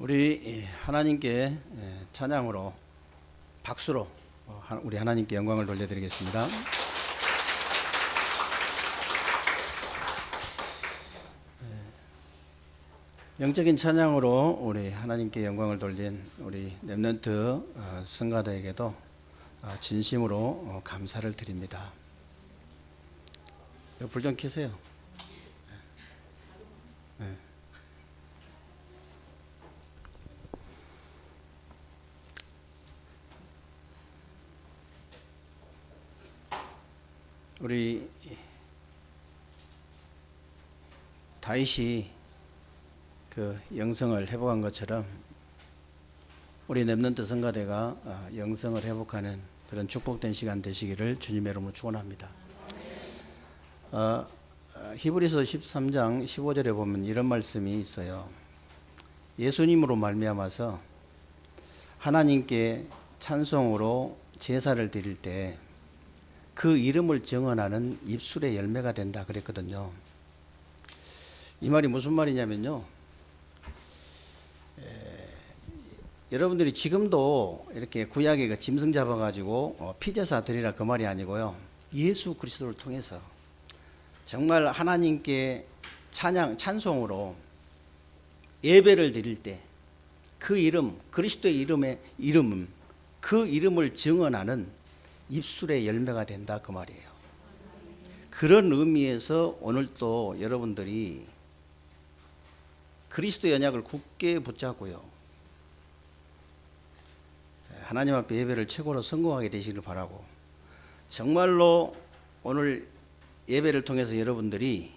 우리 하나님께 찬양으로 박수로 우리 하나님께 영광을 돌려드리겠습니다. 영적인 찬양으로 우리 하나님께 영광을 돌린 우리 렘넌트 성가대에게도 진심으로 감사를 드립니다. 불 좀 켜세요. 네. 우리 다윗이 그 영성을 회복한 것처럼 우리 렘넌트 성가대가 영성을 회복하는 그런 축복된 시간 되시기를 주님의 이름으로 축원합니다. 히브리서 13장 15절에 보면 이런 말씀이 있어요. 예수님으로 말미암아서 하나님께 찬송으로 제사를 드릴 때 그 이름을 증언하는 입술의 열매가 된다 그랬거든요. 이 말이 무슨 말이냐면요, 여러분들이 지금도 이렇게 구약에 그 짐승 잡아가지고 피제사 드리라 그 말이 아니고요, 예수 그리스도를 통해서 정말 하나님께 찬송으로 예배를 드릴 때 그 이름, 그리스도의 이름은 그 이름을 증언하는 입술의 열매가 된다 그 말이에요. 그런 의미에서 오늘 또 여러분들이 그리스도의 언약을 굳게 붙잡고요, 하나님 앞에 예배를 최고로 성공하게 되시길 바라고, 정말로 오늘 예배를 통해서 여러분들이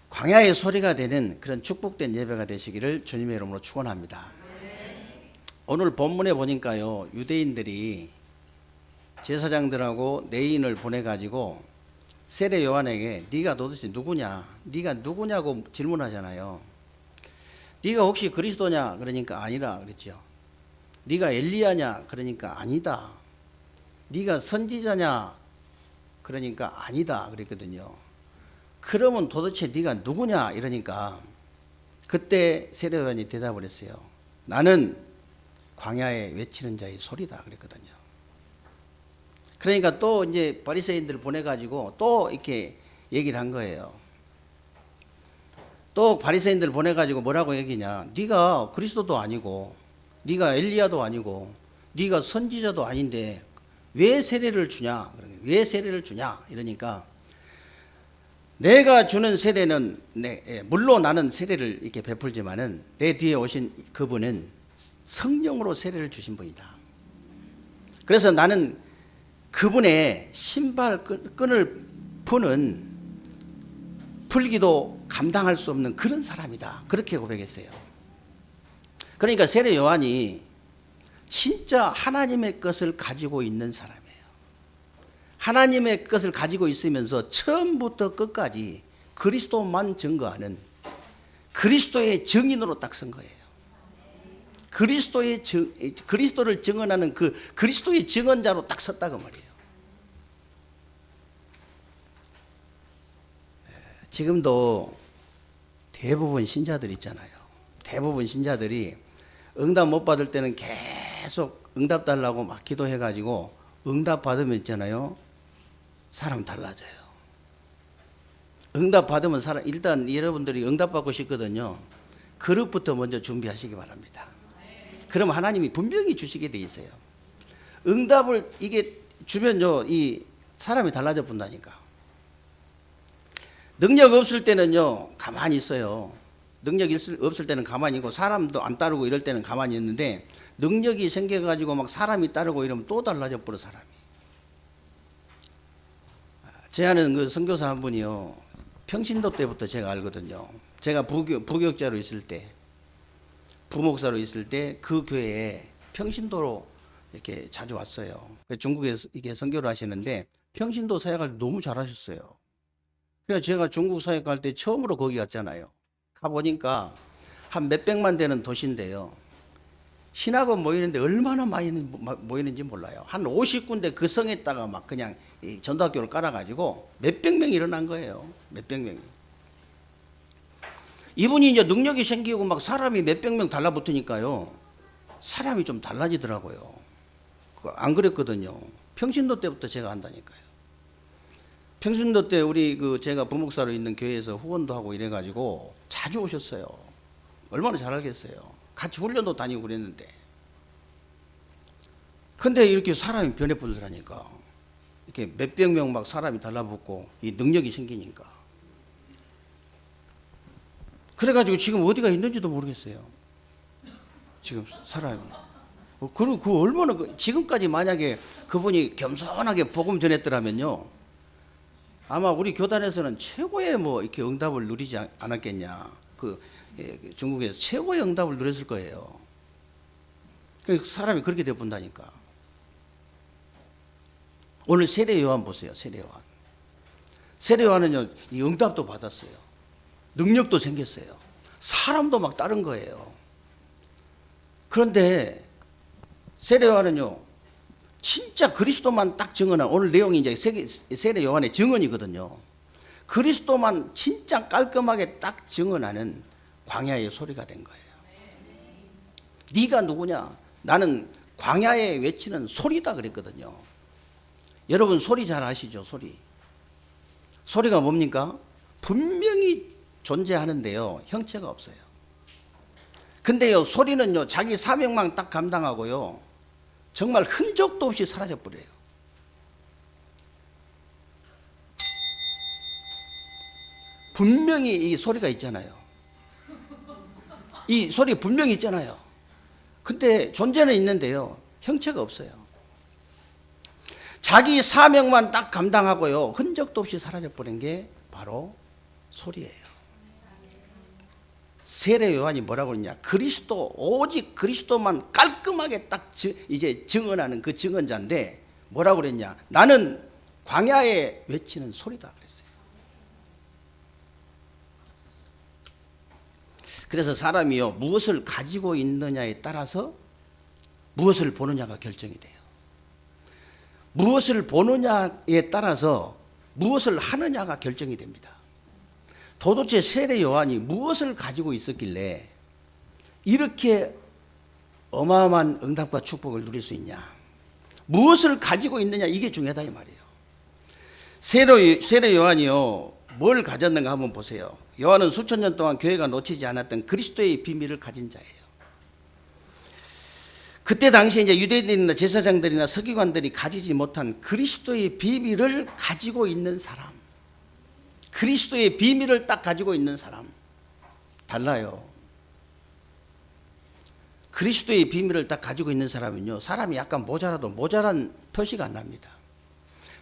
광야의 소리가 되는 그런 축복된 예배가 되시기를 주님의 이름으로 축원합니다. 오늘 본문에 보니까요, 유대인들이 제사장들하고 레위인을 보내가지고 세례 요한에게 네가 도대체 누구냐, 네가 누구냐고 질문하잖아요. 네가 혹시 그리스도냐 그러니까 아니라 그랬죠. 네가 엘리야냐 그러니까 아니다. 네가 선지자냐 그러니까 아니다 그랬거든요. 그러면 도대체 네가 누구냐 이러니까 그때 세례 요한이 대답을 했어요. 나는 광야에 외치는 자의 소리다 그랬거든요. 그러니까 또 이제 바리새인들을 보내가지고 또 이렇게 얘기를 한 거예요. 또 바리새인들을 보내가지고 뭐라고 얘기냐, 네가 그리스도도 아니고 네가 엘리야도 아니고 네가 선지자도 아닌데 왜 세례를 주냐, 왜 세례를 주냐 이러니까, 내가 주는 세례는 물론 나는 세례를 이렇게 베풀지만은 내 뒤에 오신 그분은 성령으로 세례를 주신 분이다. 그래서 나는 그분의 신발끈을 풀기도 감당할 수 없는 그런 사람이다. 그렇게 고백했어요. 그러니까 세례 요한이 진짜 하나님의 것을 가지고 있는 사람이에요. 하나님의 것을 가지고 있으면서 처음부터 끝까지 그리스도만 증거하는 그리스도의 증인으로 딱 선 거예요. 그리스도를 증언하는 그 그리스도의 증언자로 딱 섰다고 말이에요. 지금도 대부분 신자들 있잖아요. 대부분 신자들이 응답 못 받을 때는 계속 응답 달라고 막 기도해가지고 응답 받으면 있잖아요, 사람 달라져요. 응답 받으면 일단 여러분들이 응답 받고 싶거든요. 그릇부터 먼저 준비하시기 바랍니다. 그럼 하나님이 분명히 주시게 돼 있어요. 응답을 이게 주면요, 이 사람이 달라져 본다니까. 능력 없을 때는요 가만히 있어요. 능력 없을 때는 가만히 있고 사람도 안 따르고 이럴 때는 가만히 있는데, 능력이 생겨가지고 막 사람이 따르고 이러면 또 달라져 버려 사람이. 제 아는 그 선교사 한 분이요, 평신도 때부터 제가 알거든요. 제가 부교육자로 있을 때, 부목사로 있을 때 그 교회에 평신도로 이렇게 자주 왔어요. 중국에서 이게 선교를 하시는데 평신도 사역을 너무 잘하셨어요. 그래서 제가 중국 사역 갈 때 처음으로 거기 갔잖아요. 가보니까 한 몇백만 되는 도시인데요, 신학원 모이는데 얼마나 많이 모이는지 몰라요. 한 50군데 그 성에다가 막 그냥 전도학교를 깔아가지고 몇백 명이 일어난 거예요. 몇백 명이. 이분이 이제 능력이 생기고 막 사람이 몇백 명 달라붙으니까요. 사람이 좀 달라지더라고요. 안 그랬거든요. 평신도 때부터 제가 한다니까요. 평신도 때 우리 제가 부목사로 있는 교회에서 후원도 하고 이래가지고 자주 오셨어요. 얼마나 잘 알겠어요. 같이 훈련도 다니고 그랬는데. 근데 이렇게 사람이 변해버리더라니까. 이렇게 몇백 명 막 사람이 달라붙고 이 능력이 생기니까. 그래가지고 지금 어디가 있는지도 모르겠어요. 지금 사람이. 그리고 얼마나 지금까지 만약에 그분이 겸손하게 복음 전했더라면요. 아마 우리 교단에서는 최고의 이렇게 응답을 누리지 않았겠냐. 중국에서 최고의 응답을 누렸을 거예요. 사람이 그렇게 되어본다니까. 오늘 세례 요한 보세요. 세례 요한. 세례 요한은요, 이 응답도 받았어요. 능력도 생겼어요. 사람도 막 따른 거예요. 그런데 세례 요한은요, 진짜 그리스도만 딱 증언한, 오늘 내용이 이제 세례 요한의 증언이거든요. 그리스도만 진짜 깔끔하게 딱 증언하는 광야의 소리가 된 거예요. 네가 누구냐? 나는 광야에 외치는 소리다 그랬거든요. 여러분 소리 잘 아시죠? 소리가 뭡니까? 분명히 존재하는데요, 형체가 없어요. 근데요, 소리는요, 자기 사명만 딱 감당하고요, 정말 흔적도 없이 사라져 버려요. 분명히 이 소리가 있잖아요. 이 소리 분명히 있잖아요. 근데 존재는 있는데요, 형체가 없어요. 자기 사명만 딱 감당하고요, 흔적도 없이 사라져 버린 게 바로 소리예요. 세례 요한이 뭐라고 그러냐? 오직 그리스도만 깔끔하게 딱 이제 증언하는 그 증언자인데 뭐라고 그랬냐? 나는 광야에 외치는 소리다 그랬어요. 그래서 사람이요, 무엇을 가지고 있느냐에 따라서 무엇을 보느냐가 결정이 돼요. 무엇을 보느냐에 따라서 무엇을 하느냐가 결정이 됩니다. 도대체 세례 요한이 무엇을 가지고 있었길래 이렇게 어마어마한 응답과 축복을 누릴 수 있냐? 무엇을 가지고 있느냐, 이게 중요하다 이 말이에요. 세례 요한이요, 뭘 가졌는가 한번 보세요. 요한은 수천 년 동안 교회가 놓치지 않았던 그리스도의 비밀을 가진 자예요. 그때 당시에 이제 유대인들이나 제사장들이나 서기관들이 가지지 못한 그리스도의 비밀을 가지고 있는 사람, 그리스도의 비밀을 딱 가지고 있는 사람, 달라요. 그리스도의 비밀을 딱 가지고 있는 사람은요, 사람이 약간 모자라도 모자란 표시가 안 납니다.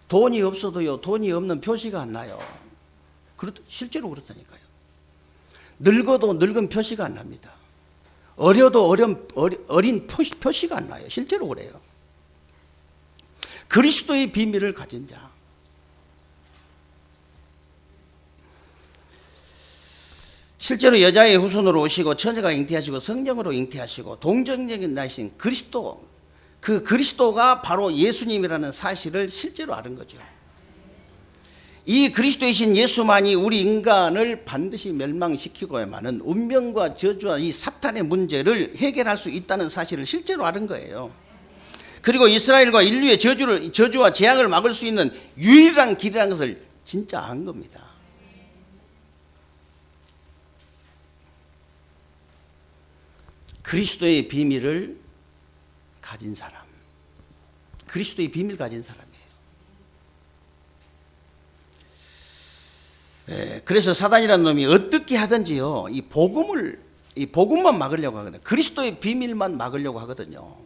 돈이 없어도요, 돈이 없는 표시가 안 나요. 실제로 그렇다니까요. 늙어도 늙은 표시가 안 납니다. 어려도 어린 표시가 안 나요. 실제로 그래요. 그리스도의 비밀을 가진 자. 실제로 여자의 후손으로 오시고 처녀가 잉태하시고 성령으로 잉태하시고 동정적인 나신 그리스도, 그 그리스도가 바로 예수님이라는 사실을 실제로 아는 거죠. 이 그리스도이신 예수만이 우리 인간을 반드시 멸망시키고야만은 운명과 저주와 이 사탄의 문제를 해결할 수 있다는 사실을 실제로 아는 거예요. 그리고 이스라엘과 인류의 저주와 재앙을 막을 수 있는 유일한 길이라는 것을 진짜 안 겁니다. 그리스도의 비밀을 가진 사람, 그리스도의 비밀 가진 사람이에요. 그래서 사단이라는 놈이 어떻게 하든지요, 이 복음만 막으려고 하거든요. 그리스도의 비밀만 막으려고 하거든요.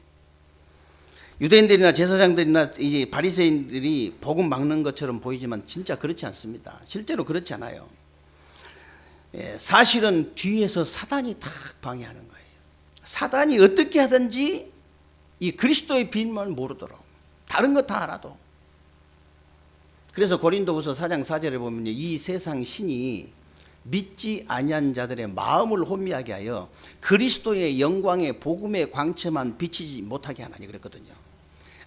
유대인들이나 제사장들이나 이제 바리새인들이 복음 막는 것처럼 보이지만 진짜 그렇지 않습니다. 실제로 그렇지 않아요. 사실은 뒤에서 사단이 다 방해하는 거예요. 사단이 어떻게 하든지 이 그리스도의 비밀만 모르도록, 다른 거 다 알아도. 그래서 고린도후서 4장 4절에 보면 이 세상 신이 믿지 아니한 자들의 마음을 혼미하게 하여 그리스도의 영광의 복음의 광채만 비치지 못하게 하나니 그랬거든요.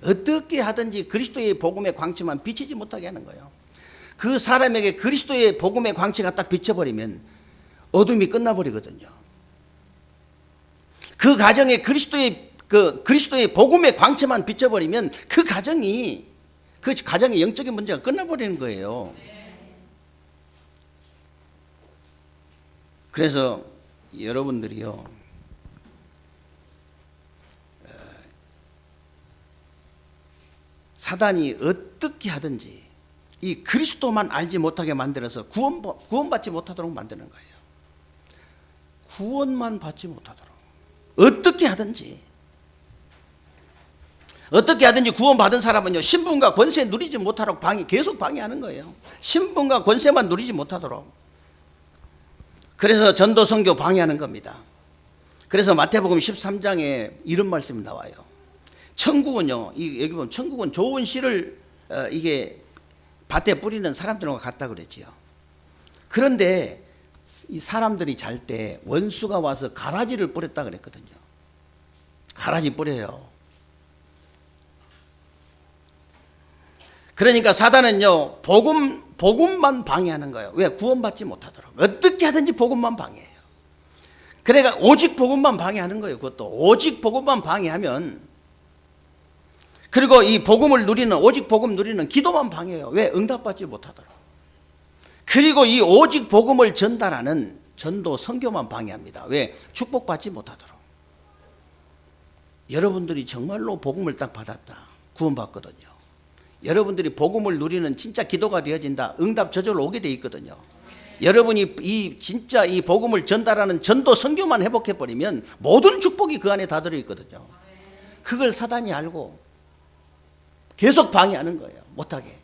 어떻게 하든지 그리스도의 복음의 광채만 비치지 못하게 하는 거예요. 그 사람에게 그리스도의 복음의 광채가 딱 비쳐버리면 어둠이 끝나버리거든요. 그 가정에 그리스도의 복음의 광채만 비춰버리면 그 가정의 영적인 문제가 끝나버리는 거예요. 그래서 여러분들이요, 사단이 어떻게 하든지 이 그리스도만 알지 못하게 만들어서 구원받지 못하도록 만드는 거예요. 구원만 받지 못하도록 어떻게 하든지 구원받은 사람은요, 신분과 권세 누리지 못하도록 계속 방해하는 거예요. 신분과 권세만 누리지 못하도록. 그래서 전도 선교 방해하는 겁니다. 그래서 마태복음 13장에 이런 말씀이 나와요. 천국은요, 여기 보면 천국은 좋은 씨를 이게 밭에 뿌리는 사람들과 같다 그랬지요. 그런데 이 사람들이 잘 때 원수가 와서 가라지를 뿌렸다 그랬거든요. 가라지 뿌려요. 그러니까 사단은요, 복음만 방해하는 거예요. 왜? 구원받지 못하도록. 어떻게 하든지 복음만 방해해요. 그러니까 오직 복음만 방해하는 거예요. 그것도 오직 복음만 방해하면, 그리고 이 오직 복음 누리는 기도만 방해해요. 왜? 응답받지 못하도록. 그리고 이 오직 복음을 전달하는 전도 선교만 방해합니다. 왜? 축복받지 못하도록. 여러분들이 정말로 복음을 딱 받았다, 구원받거든요. 여러분들이 복음을 누리는 진짜 기도가 되어진다, 응답 저절로 오게 돼 있거든요. 여러분이 진짜 이 복음을 전달하는 전도 선교만 회복해 버리면 모든 축복이 그 안에 다 들어 있거든요. 그걸 사단이 알고 계속 방해하는 거예요. 못하게.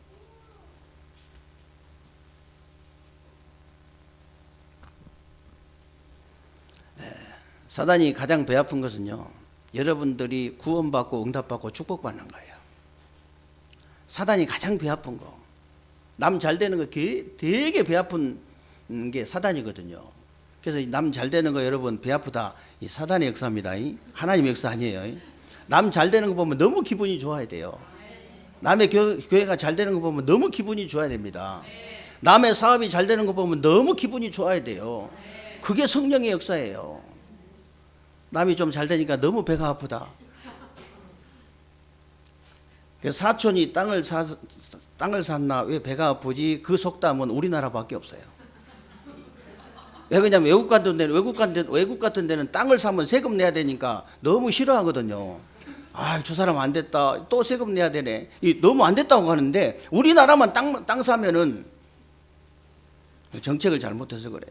사단이 가장 배 아픈 것은요, 여러분들이 구원받고 응답받고 축복받는 거예요. 사단이 가장 배 아픈 거, 남 잘 되는 거 되게 배 아픈 게 사단이거든요. 그래서 남 잘 되는 거 여러분 배 아프다, 이 사단의 역사입니다. 하나님의 역사 아니에요. 남 잘 되는 거 보면 너무 기분이 좋아야 돼요. 남의 교회가 잘 되는 거 보면 너무 기분이 좋아야 됩니다. 남의 사업이 잘 되는 거 보면 너무 기분이 좋아야 돼요. 그게 성령의 역사예요. 남이 좀 잘 되니까 너무 배가 아프다. 사촌이 땅을 샀나 왜 배가 아프지? 그 속담은 우리나라밖에 없어요. 왜 그러냐면 외국 같은 데는 땅을 사면 세금 내야 되니까 너무 싫어하거든요. 저 사람 안 됐다, 또 세금 내야 되네, 너무 안 됐다고 하는데, 우리나라만 땅 사면은 정책을 잘못해서 그래.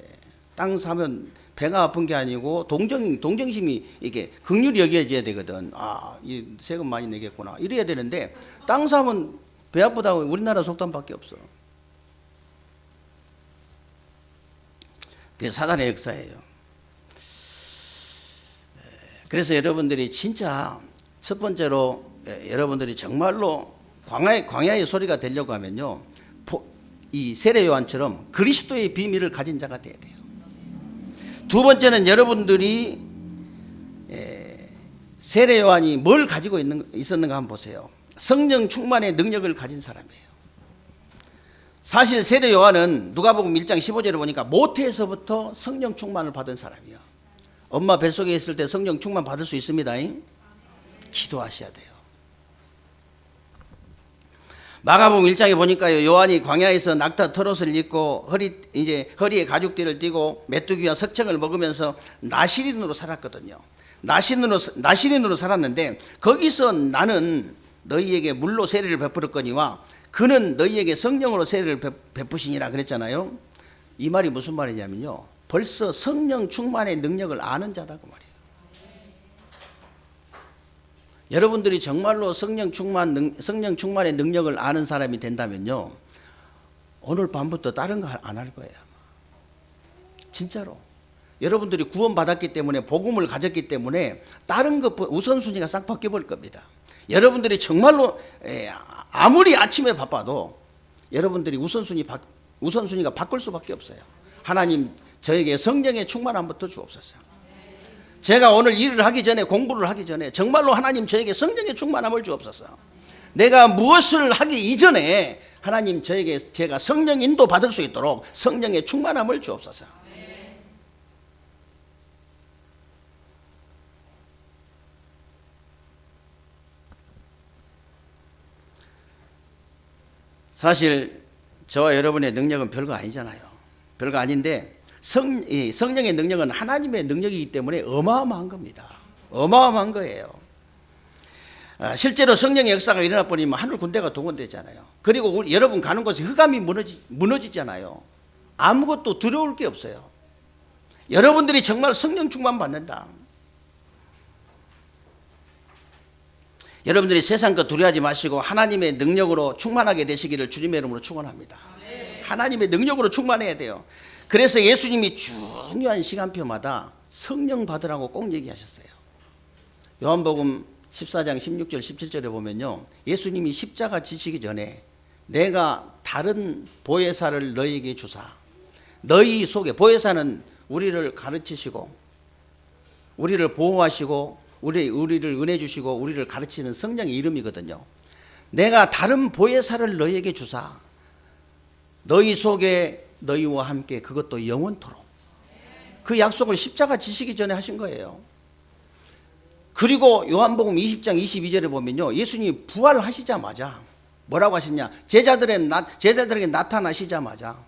땅 사면 배가 아픈 게 아니고 동정심이 이게 긍휼히 여겨져야 되거든. 이 세금 많이 내겠구나 이래야 되는데, 땅 사면 배 아프다고 우리나라 속담밖에 없어. 그게 사단의 역사예요. 그래서 여러분들이 진짜 첫 번째로 여러분들이 정말로 광야의 소리가 되려고 하면요, 이 세례 요한처럼 그리스도의 비밀을 가진 자가 돼야 돼요. 두 번째는 여러분들이 세례 요한이 뭘 가지고 있었는가 한번 보세요. 성령 충만의 능력을 가진 사람이에요. 사실 세례 요한은 누가복음 1장 15절에 보니까 모태에서부터 성령 충만을 받은 사람이에요. 엄마 뱃속에 있을 때 성령 충만 받을 수 있습니다. 기도하셔야 돼요. 마가복음 1장에 보니까요, 요한이 광야에서 낙타 털옷을 입고 허리에 가죽띠를 띠고 메뚜기와 석청을 먹으면서 나시린으로 살았거든요. 나시린으로 살았는데, 거기서 나는 너희에게 물로 세례를 베풀었거니와 그는 너희에게 성령으로 세례를 베푸시니라 그랬잖아요. 이 말이 무슨 말이냐면요, 벌써 성령 충만의 능력을 아는 자다고 말이에요. 여러분들이 정말로 성령 충만의 능력을 아는 사람이 된다면요, 오늘 밤부터 다른 거 안 할 거예요. 진짜로. 여러분들이 구원받았기 때문에, 복음을 가졌기 때문에 다른 것 우선순위가 싹 바뀌어버릴 겁니다. 여러분들이 정말로 아무리 아침에 바빠도 여러분들이 우선순위가 바꿀 수밖에 없어요. 하나님, 저에게 성령의 충만함부터 주옵소서. 제가 오늘 일을 하기 전에, 공부를 하기 전에 정말로 하나님 저에게 성령의 충만함을 주옵소서. 내가 무엇을 하기 이전에 하나님 제가 성령 인도 받을 수 있도록 성령의 충만함을 주옵소서. 사실 저와 여러분의 능력은 별거 아니잖아요. 별거 아닌데 성령의 능력은 하나님의 능력이기 때문에 어마어마한 겁니다. 어마어마한 거예요. 실제로 성령의 역사가 일어나 버리면 하늘 군대가 동원되잖아요. 그리고 여러분 가는 곳에 흑암이 무너지잖아요. 아무것도 두려울 게 없어요. 여러분들이 정말 성령 충만 받는다. 여러분들이 세상 것 두려워하지 마시고 하나님의 능력으로 충만하게 되시기를 주님의 이름으로 축원합니다. 하나님의 능력으로 충만해야 돼요. 그래서 예수님이 중요한 시간표마다 성령 받으라고 꼭 얘기하셨어요. 요한복음 14장 16절 17절에 보면요, 예수님이 십자가 지시기 전에 내가 다른 보혜사를 너희에게 주사, 너희 속에, 보혜사는 우리를 가르치시고 우리를 보호하시고 우리를 은혜 주시고 우리를 가르치는 성령의 이름이거든요. 내가 다른 보혜사를 너희에게 주사 너희 속에 너희와 함께 그것도 영원토록. 그 약속을 십자가 지시기 전에 하신 거예요. 그리고 요한복음 20장 22절에 보면요, 예수님이 부활하시자마자 뭐라고 하셨냐, 제자들에게 나타나시자마자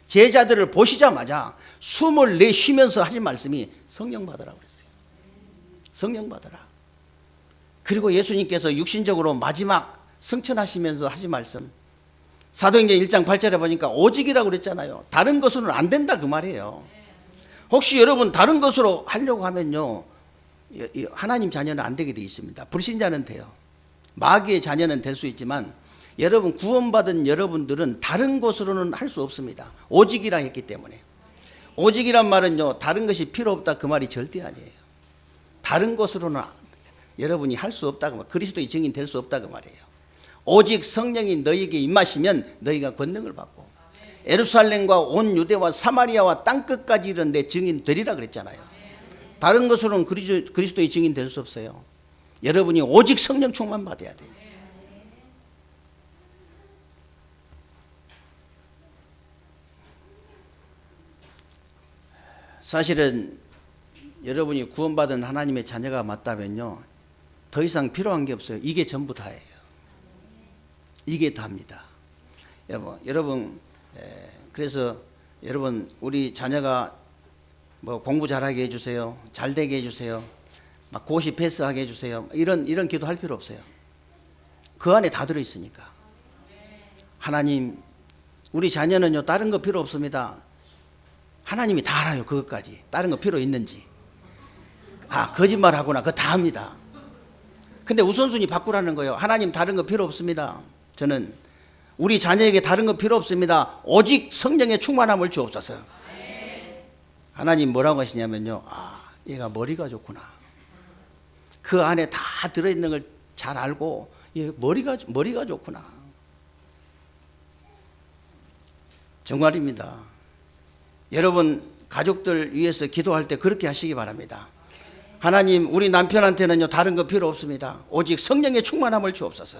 제자들을 보시자마자 숨을 내쉬면서 하신 말씀이 성령 받으라고 그랬어요. 성령 받으라. 그리고 예수님께서 육신적으로 마지막 승천하시면서 하신 말씀, 사도행전 1장 8절에 보니까 오직이라고 그랬잖아요. 다른 것으로는 안 된다 그 말이에요. 혹시 여러분 다른 것으로 하려고 하면요, 하나님 자녀는 안 되게 되어 있습니다. 불신자는 돼요. 마귀의 자녀는 될 수 있지만 여러분 구원받은 여러분들은 다른 것으로는 할 수 없습니다. 오직이라 했기 때문에. 오직이란 말은요, 다른 것이 필요 없다 그 말이 절대 아니에요. 다른 것으로는 여러분이 할 수 없다고, 그리스도의 증인 될 수 없다고 말이에요. 오직 성령이 너희에게 임하시면 너희가 권능을 받고 예루살렘과 온 유대와 사마리아와 땅끝까지 이른 내 증인 되리라 그랬잖아요. 다른 것으로는 그리스도의 증인 될 수 없어요. 여러분이 오직 성령 충만 받아야 돼요. 사실은 여러분이 구원받은 하나님의 자녀가 맞다면요, 더 이상 필요한 게 없어요. 이게 전부 다예요. 이게 다입니다. 여러분, 그래서 여러분 우리 자녀가 뭐 공부 잘하게 해주세요, 잘 되게 해주세요, 막 고시 패스하게 해주세요, 이런 기도 할 필요 없어요. 그 안에 다 들어 있으니까. 하나님, 우리 자녀는요 다른 거 필요 없습니다. 하나님이 다 알아요. 그것까지 다른 거 필요 있는지. 거짓말하구나. 그거 다 합니다. 근데 우선순위 바꾸라는 거예요. 하나님 다른 거 필요 없습니다. 저는 우리 자녀에게 다른 거 필요 없습니다. 오직 성령의 충만함을 주옵소서. 하나님 뭐라고 하시냐면요, 얘가 머리가 좋구나. 그 안에 다 들어있는 걸 잘 알고 얘 머리가 좋구나. 정말입니다. 여러분 가족들 위해서 기도할 때 그렇게 하시기 바랍니다. 하나님, 우리 남편한테는요 다른 거 필요 없습니다. 오직 성령의 충만함을 주옵소서.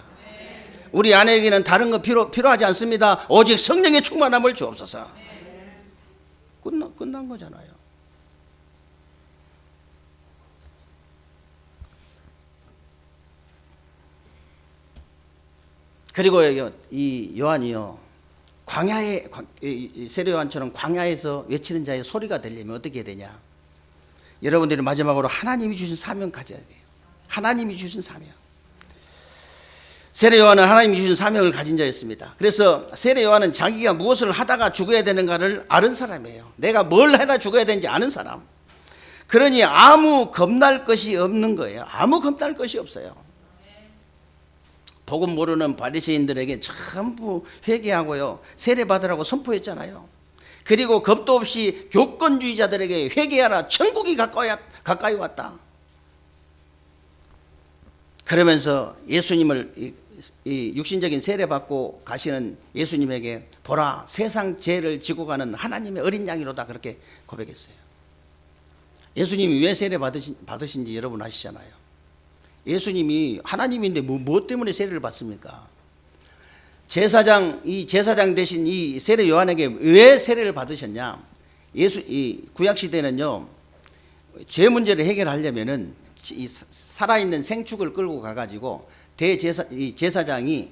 우리 아내에게는 다른 거 필요하지 않습니다. 오직 성령의 충만함을 주옵소서. 끝난 거잖아요. 그리고 이 요한이요, 광야에, 세례 요한처럼 광야에서 외치는 자의 소리가 들리면 어떻게 해야 되냐? 여러분들이 마지막으로 하나님이 주신 사명 가져야 돼요. 하나님이 주신 사명. 세례 요한은 하나님이 주신 사명을 가진 자였습니다. 그래서 세례 요한은 자기가 무엇을 하다가 죽어야 되는가를 아는 사람이에요. 내가 뭘 해다 죽어야 되는지 아는 사람. 그러니 아무 겁날 것이 없는 거예요. 아무 겁날 것이 없어요. 복음 모르는 바리새인들에게 전부 회개하고요, 세례 받으라고 선포했잖아요. 그리고 겁도 없이 교권주의자들에게 회개하라, 천국이 가까이 왔다. 그러면서 예수님을, 이 육신적인 세례 받고 가시는 예수님에게 보라, 세상 죄를 지고 가는 하나님의 어린 양이로다, 그렇게 고백했어요. 예수님이 왜 세례 받으신지 여러분 아시잖아요. 예수님이 하나님인데 무엇 때문에 세례를 받습니까? 이 제사장 대신 이 세례 요한에게 왜 세례를 받으셨냐? 이 구약 시대는요, 죄 문제를 해결하려면은 이 살아있는 생축을 끌고 가가지고 이 제사장이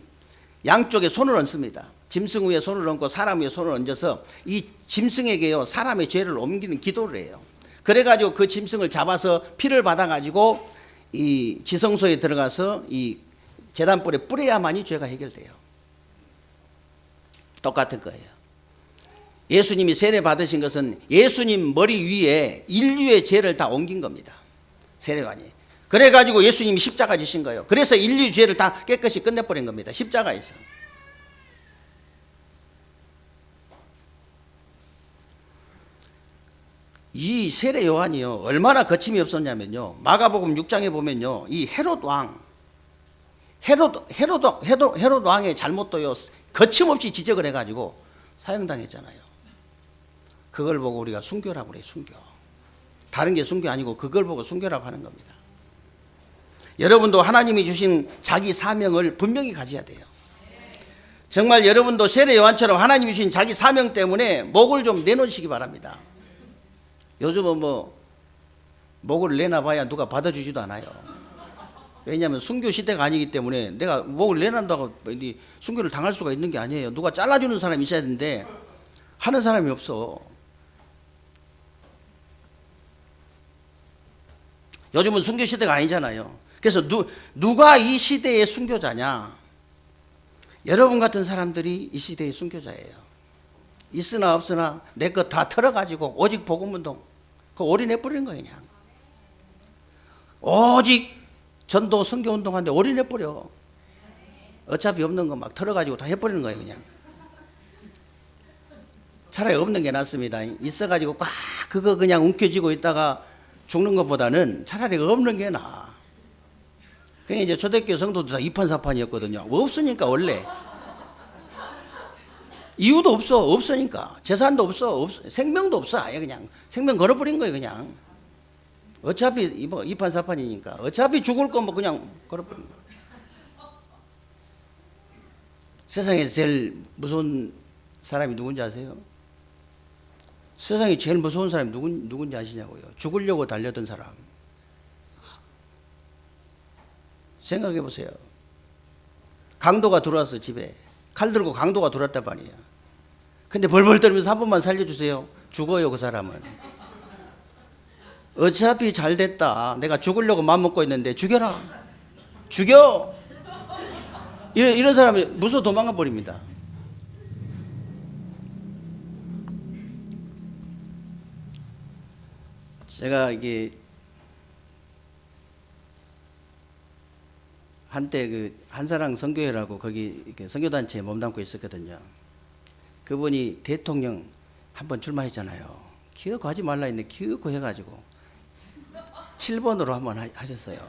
양쪽에 손을 얹습니다. 짐승 위에 손을 얹고 사람 위에 손을 얹어서 이 짐승에게요 사람의 죄를 옮기는 기도를 해요. 그래가지고 그 짐승을 잡아서 피를 받아가지고 이 지성소에 들어가서 이 제단불에 뿌려야만이 죄가 해결돼요. 똑같은 거예요. 예수님이 세례 받으신 것은 예수님 머리 위에 인류의 죄를 다 옮긴 겁니다. 세례관이. 그래가지고 예수님이 십자가 지신 거예요. 그래서 인류 죄를 다 깨끗이 끝내버린 겁니다. 십자가에서. 이 세례 요한이요 얼마나 거침이 없었냐면요, 마가복음 6장에 보면요, 이 헤롯 왕의 잘못도요 거침없이 지적을 해가지고 사형당했잖아요. 그걸 보고 우리가 순교라고 그래요. 순교. 다른 게 순교 아니고 그걸 보고 순교라고 하는 겁니다. 여러분도 하나님이 주신 자기 사명을 분명히 가져야 돼요. 정말 여러분도 세례 요한처럼 하나님이 주신 자기 사명 때문에 목을 좀 내놓으시기 바랍니다. 요즘은 뭐 목을 내놔봐야 누가 받아주지도 않아요. 왜냐하면 순교 시대가 아니기 때문에 내가 목을 내놓는다고 순교를 당할 수가 있는 게 아니에요. 누가 잘라주는 사람이 있어야 되는데 하는 사람이 없어. 요즘은 순교 시대가 아니잖아요. 그래서 누가 이 시대의 순교자냐? 여러분 같은 사람들이 이 시대의 순교자예요. 있으나 없으나 내 것 다 털어가지고 오직 복음운동 그거 올인해버리는 거예요. 그냥 오직 전도 선교운동하는데 올인해버려. 어차피 없는 거 막 털어가지고 다 해버리는 거예요. 그냥 차라리 없는 게 낫습니다. 있어가지고 꽉 그거 그냥 움켜쥐고 있다가 죽는 것보다는 차라리 없는 게 나아. 그냥 이제 초대교회 성도들 다 이판사판이었거든요. 없으니까 원래 이유도 없으니까 재산도 없어 생명도 없어. 아예 그냥 생명 걸어버린 거예요. 그냥 어차피 이판사판이니까 어차피 죽을 거 뭐 그냥 걸어버린 거예요. 세상에 제일 무서운 사람이 누군지 아세요? 세상에 제일 무서운 사람이 누군지 아시냐고요? 죽으려고 달려든 사람. 생각해 보세요. 강도가 들어와서 집에 칼 들고 강도가 들어왔단 말이야. 근데 벌벌 떨면서 한 번만 살려주세요. 죽어요. 그 사람은. 어차피 잘 됐다. 내가 죽으려고 마음먹고 있는데 죽여라. 죽여. 이런 사람이 무서워 도망가 버립니다. 제가 이게 한때 그 한사랑 선교회라고 거기 선교단체에 몸담고 있었거든요. 그분이 대통령 한번 출마했잖아요. 기어가지 말라 했는데 기어코 해가지고 7번으로 한번 하셨어요.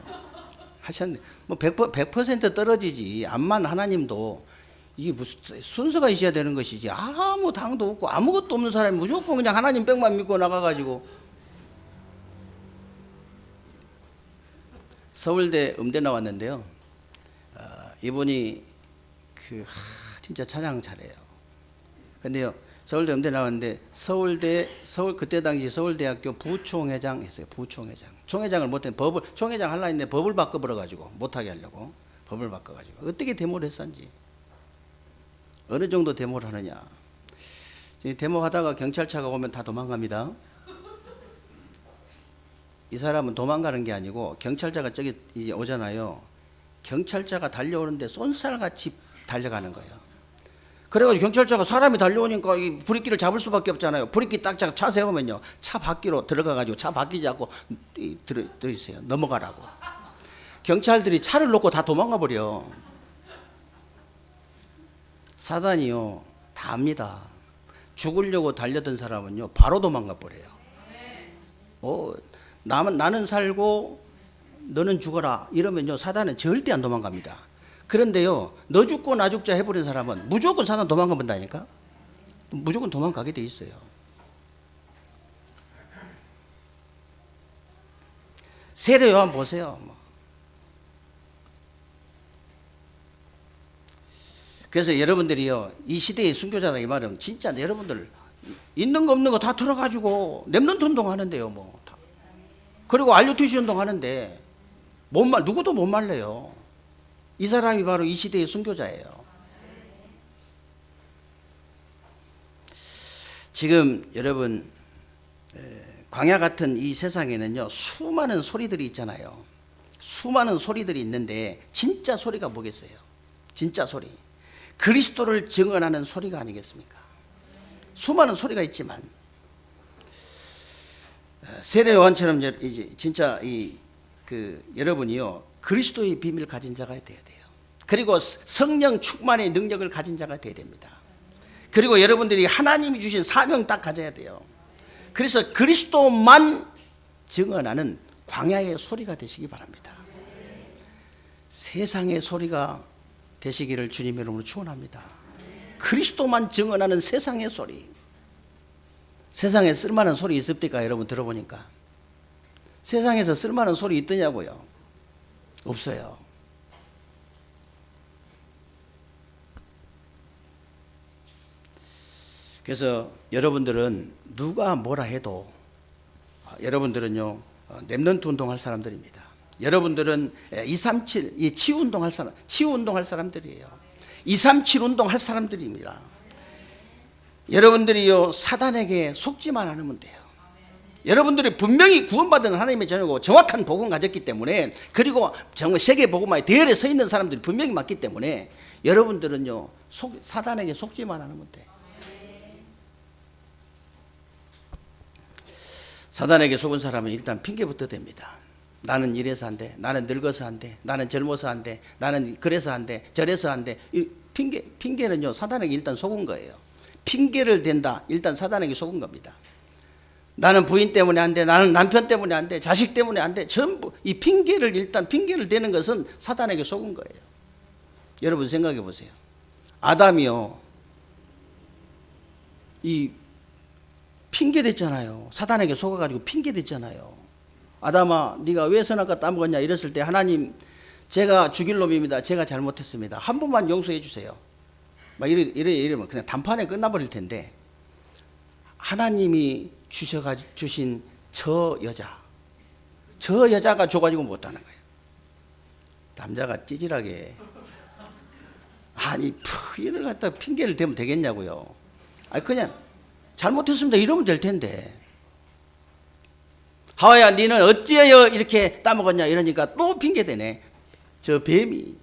하셨는데 뭐 100% 떨어지지. 암만 하나님도 이게 무슨 순서가 있어야 되는 것이지. 아무 당도 없고 아무것도 없는 사람이 무조건 그냥 하나님 백만 믿고 나가가지고. 서울대 음대 나왔는데요. 이분이 진짜 찬양 잘해요. 근데요, 서울대 음대 나왔는데 그때 당시 서울대학교 부총회장 했어요. 부총회장. 총회장을 못했는데 총회장 하려 했는데 법을 바꿔버려가지고 못하게 하려고 법을 바꿔가지고 어떻게 데모를 했었는지. 어느 정도 데모를 하느냐. 데모하다가 경찰차가 오면 다 도망갑니다. 이 사람은 도망가는 게 아니고 경찰차가 저기 이제 오잖아요. 경찰차가 달려오는데 쏜살같이 달려가는 거예요. 그래가지고 경찰차가 사람이 달려오니까 이 브레이크를 잡을 수밖에 없잖아요. 브레이크 딱 차 세우면요, 차 밖으로 들어가가지고 차 바뀌지 않고 들어있어요. 넘어가라고. 경찰들이 차를 놓고 다 도망가 버려. 사단이요 다 압니다. 죽으려고 달려든 사람은요 바로 도망가 버려요. 나는 살고 너는 죽어라 이러면요 사단은 절대 안 도망갑니다. 그런데요 너 죽고 나 죽자 해버린 사람은 무조건 사단 도망가 본다니까. 무조건 도망가게 돼 있어요. 세례 요한 보세요. 그래서 여러분들이요 이 시대의 순교자다 이 말은 진짜 여러분들 있는 거 없는 거 다 털어가지고 랩런트 운동하는데요 뭐. 그리고 RUTC 운동하는데 누구도 못 말려요. 이 사람이 바로 이 시대의 순교자예요. 지금 여러분 광야 같은 이 세상에는요 수많은 소리들이 있잖아요. 수많은 소리들이 있는데 진짜 소리가 뭐겠어요? 진짜 소리 그리스도를 증언하는 소리가 아니겠습니까? 수많은 소리가 있지만 세례 요한처럼 이제 진짜 여러분이요 그리스도의 비밀을 가진 자가 되어야 돼요. 그리고 성령 충만의 능력을 가진 자가 되어야 됩니다. 그리고 여러분들이 하나님이 주신 사명 딱 가져야 돼요. 그래서 그리스도만 증언하는 광야의 소리가 되시기 바랍니다. 세상의 소리가 되시기를 주님의 이름으로 축원합니다. 그리스도만 증언하는 세상의 소리. 세상에 쓸만한 소리 있습니까? 여러분 들어보니까 세상에서 쓸만한 소리 있더냐고요? 없어요. 그래서 여러분들은 누가 뭐라 해도 여러분들은요 렘넌트 운동할 사람들입니다. 여러분들은 237 이 치유 운동할 사람, 치유 운동할 사람들이에요. 237 운동할 사람들입니다. 여러분들이요 사단에게 속지만 않으면 돼요. 여러분들이 분명히 구원받은 하나님의 자녀고 정확한 복음 가졌기 때문에, 그리고 정말 세계 복음화의 대열에 서 있는 사람들이 분명히 맞기 때문에 여러분들은요 사단에게 속지만 않으면 돼. 사단에게 속은 사람은 일단 핑계부터 됩니다. 나는 이래서 안 돼, 나는 늙어서 안 돼, 나는 젊어서 안 돼, 나는 그래서 안 돼, 저래서 안 돼. 핑계는요 사단에게 일단 속은 거예요. 핑계를 댄다, 일단 사단에게 속은 겁니다. 나는 부인 때문에 안 돼, 나는 남편 때문에 안 돼, 자식 때문에 안 돼. 전부 이 핑계를 일단 핑계를 대는 것은 사단에게 속은 거예요. 여러분 생각해 보세요. 아담이요 이 핑계 댔잖아요. 사단에게 속아가지고 핑계 댔잖아요. 아담아 네가 왜 선악과 따먹었냐 이랬을 때 하나님 제가 죽일 놈입니다. 제가 잘못했습니다. 한 번만 용서해 주세요. 막 이러면 그냥 단판에 끝나버릴 텐데, 하나님이 주신 저 여자가 줘가지고 못하는 거예요. 남자가 찌질하게 아니 이를 갖다 핑계를 대면 되겠냐고요. 아니 그냥 잘못했습니다 이러면 될 텐데, 하와야 니는 어찌하여 이렇게 따먹었냐 이러니까 또 핑계대네. 저 뱀이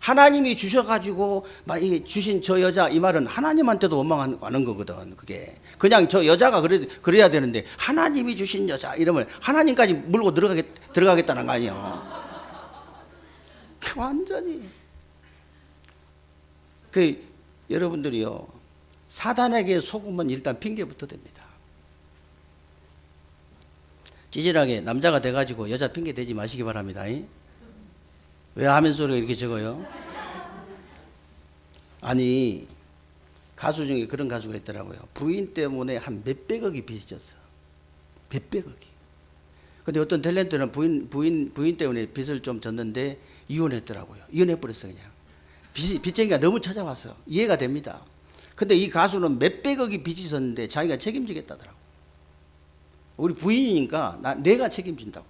하나님이 주셔가지고 막 주신 저 여자, 이 말은 하나님한테도 원망하는 거거든. 그게 그냥 저 여자가 그래야 되는데 하나님이 주신 여자 이러면 하나님까지 물고 들어가겠다는 거 아니에요. 완전히 여러분들이요 사단에게 속으면 일단 핑계부터 됩니다. 찌질하게 남자가 돼가지고 여자 핑계 대지 마시기 바랍니다. 왜 하면 소리가 이렇게 적어요? 아니 가수 중에 그런 가수가 있더라고요. 부인 때문에 한 몇백억이 빚졌어. 몇백억이. 근데 어떤 탤런트는 부인 때문에 빚을 좀 졌는데 이혼했더라고요. 이혼해버렸어 그냥. 빚쟁이가 너무 찾아왔어. 이해가 됩니다. 근데 이 가수는 몇백억이 빚이 있었는데 자기가 책임지겠다더라고. 우리 부인이니까 내가 책임진다고.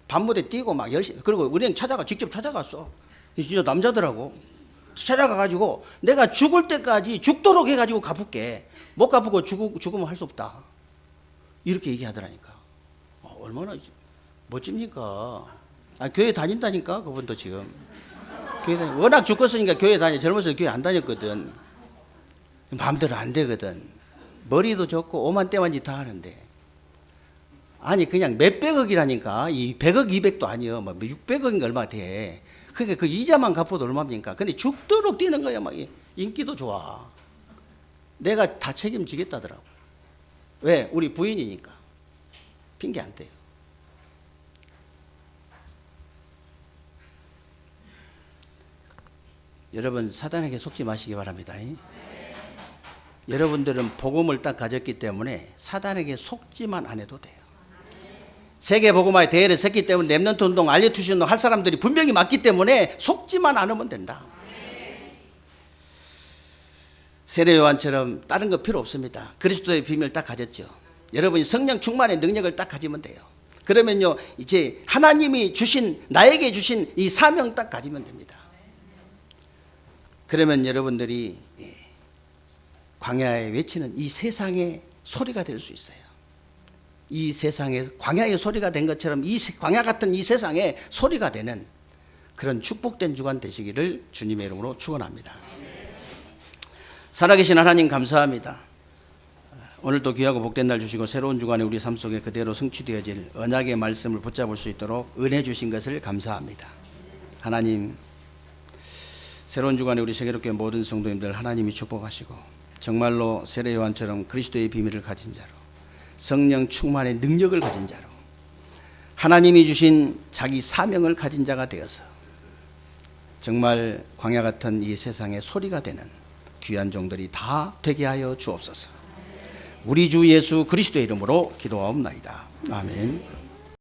밤무대 뛰고 막 열심히. 그리고 은행 직접 찾아갔어. 진짜 남자더라고. 찾아가가지고 내가 죽을 때까지 죽도록 해가지고 갚을게. 못 갚고 죽으면 할 수 없다. 이렇게 얘기하더라니까. 얼마나 멋집니까? 교회 다닌다니까 그분도 지금. 교회 워낙 죽었으니까 교회 다녀. 젊었을 때 교회 안 다녔거든. 마음대로 안 되거든. 머리도 좋고 오만 때만지 다 하는데. 아니 그냥 몇백억이라니까. 이 100억 200도 아니요. 뭐 600억인가 얼마 돼. 그러니까 그 이자만 갚아도 얼마입니까? 근데 죽도록 뛰는 거야. 막 인기도 좋아. 내가 다 책임지겠다더라고. 왜? 우리 부인이니까. 핑계 안 떼요. 여러분 사단에게 속지 마시기 바랍니다. 여러분들은 복음을 딱 가졌기 때문에 사단에게 속지만 안 해도 돼요. 세계 복음화의 대회를 섰기 때문에 렘넌트 운동, 알려투시 운동 할 사람들이 분명히 맞기 때문에 속지만 않으면 된다. 세례 요한처럼 다른 거 필요 없습니다. 그리스도의 비밀을 딱 가졌죠. 여러분이 성령 충만의 능력을 딱 가지면 돼요. 그러면요 이제 하나님이 나에게 주신 이 사명 딱 가지면 됩니다. 그러면 여러분들이 광야에 외치는 이 세상의 소리가 될 수 있어요. 이 세상에 광야의 소리가 된 것처럼 이 광야 같은 이 세상에 소리가 되는 그런 축복된 주간 되시기를 주님의 이름으로 축원합니다. 살아계신 하나님 감사합니다. 오늘도 귀하고 복된 날 주시고 새로운 주간에 우리 삶 속에 그대로 성취되어질 언약의 말씀을 붙잡을 수 있도록 은혜 주신 것을 감사합니다. 하나님, 새로운 주간에 우리 세계롭게 모든 성도님들 하나님이 축복하시고 정말로 세례 요한처럼 그리스도의 비밀을 가진 자로 성령 충만의 능력을 가진 자로 하나님이 주신 자기 사명을 가진 자가 되어서 정말 광야 같은 이 세상의 소리가 되는 귀한 종들이 다 되게 하여 주옵소서. 우리 주 예수 그리스도의 이름으로 기도하옵나이다. 아멘.